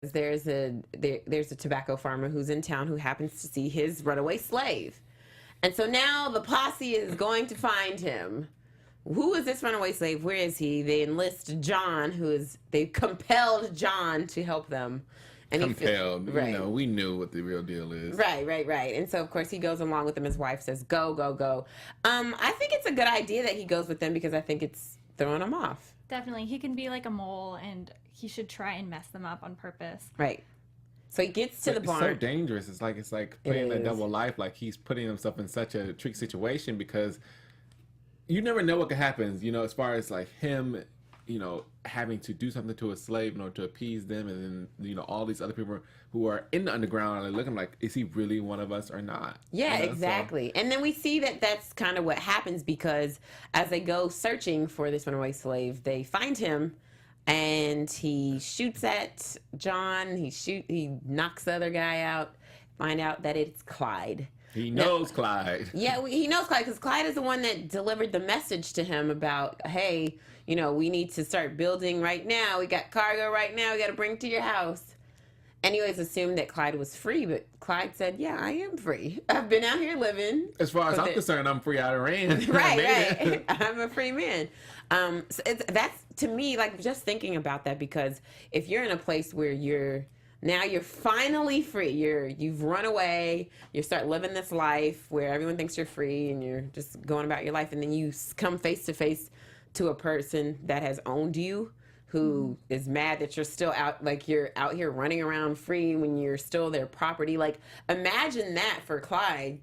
there's a tobacco farmer who's in town who happens to see his runaway slave. And so now the posse is going to find him. Who is this runaway slave? Where is he? They enlist John, they compelled John to help them. And compelled, we knew what the real deal is. Right. And so, of course, he goes along with them. His wife says, go, go, go. I think it's a good idea that he goes with them because I think it's throwing him off. Definitely. He can be like a mole, and he should try and mess them up on purpose. Right. So he gets to the barn. It's so dangerous. It's like playing that double life. Like, he's putting himself in such a trick situation because you never know what could happen, as far as like him, having to do something to a slave in order to appease them. And then, all these other people who are in the underground are looking like, is he really one of us or not? Yeah, exactly. So, and then we see that that's kind of what happens because as they go searching for this runaway slave, they find him and he shoots at John. He knocks the other guy out, find out that it's Clyde. He knows Clyde. Yeah, he knows Clyde because Clyde is the one that delivered the message to him about, hey, we need to start building right now. We got cargo right now. We got to bring it to your house. And he always assumed that Clyde was free, but Clyde said, yeah, I am free. I've been out here living. As far as I'm concerned, I'm free out of rain. Right. I'm a free man. So that's, to me, like, just thinking about that, because if you're in a place where you're finally free. You've run away. You start living this life where everyone thinks you're free and you're just going about your life. And then you come face to face to a person that has owned you, who is mad that you're still out, like you're out here running around free when you're still their property. Like, imagine that for Clyde.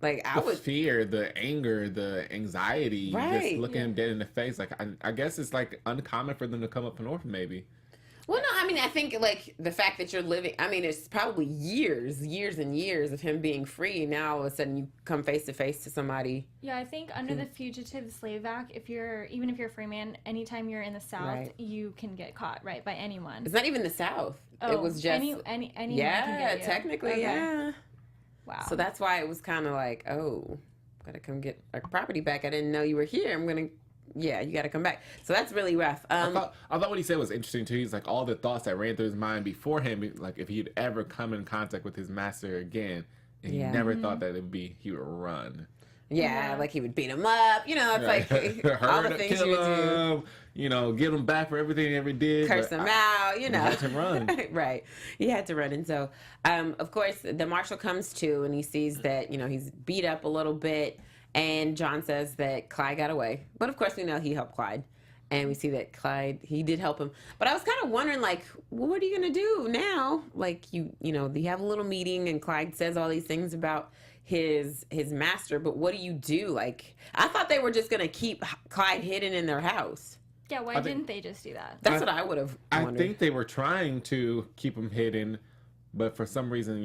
Like, I would fear, the anger, the anxiety, just looking him dead in the face. Like, I guess it's like uncommon for them to come up north, maybe. Well, no, I mean, I think, like, the fact that you're living, I mean, it's probably years and years of him being free. Now, all of a sudden, you come face to face to somebody. Yeah, I think under the Fugitive Slave Act, even if you're a free man, anytime you're in the South, you can get caught, right, by anyone. It's not even the South. Oh, it was just... anyone can get you. Technically, okay. yeah. Wow. So that's why it was kind of like, oh, gotta come get our property back. I didn't know you were here. You got to come back. So that's really rough. I thought what he said was interesting too. He's like, all the thoughts that ran through his mind before him, like if he'd ever come in contact with his master again, and he never thought that he would run. Yeah, like he would beat him up. It's like all the things you would do. Get him back for everything he ever did. Curse him out, He had to run. Right. He had to run. And so, of course, the marshal comes to and he sees that, he's beat up a little bit. And John says that Clyde got away. But, of course, we know he helped Clyde. And we see that Clyde, he did help him. But I was kind of wondering, like, well, what are you going to do now? Like, you have a little meeting and Clyde says all these things about his master. But what do you do? Like, I thought they were just going to keep Clyde hidden in their house. Yeah, why didn't they just do that? That's what I would have wondered. I think they were trying to keep him hidden. But for some reason,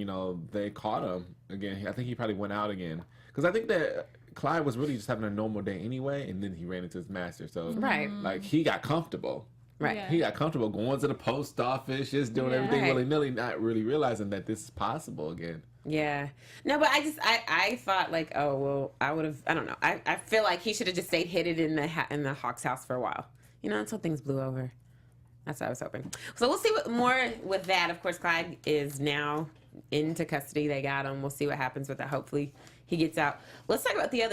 they caught him again. I think he probably went out again. Because I think that Clyde was really just having a normal day anyway, and then he ran into his master. So, like, he got comfortable. Right. Yeah. He got comfortable going to the post office, just doing everything willy-nilly, not really realizing that this is possible again. Yeah. No, but I thought, like, oh, well, I would have, I don't know. I feel like he should have just stayed hidden in the Hawk's house for a while, until things blew over. That's what I was hoping. So we'll see more with that. Of course, Clyde is now into custody. They got him. We'll see what happens with that. Hopefully he gets out. Let's talk about the other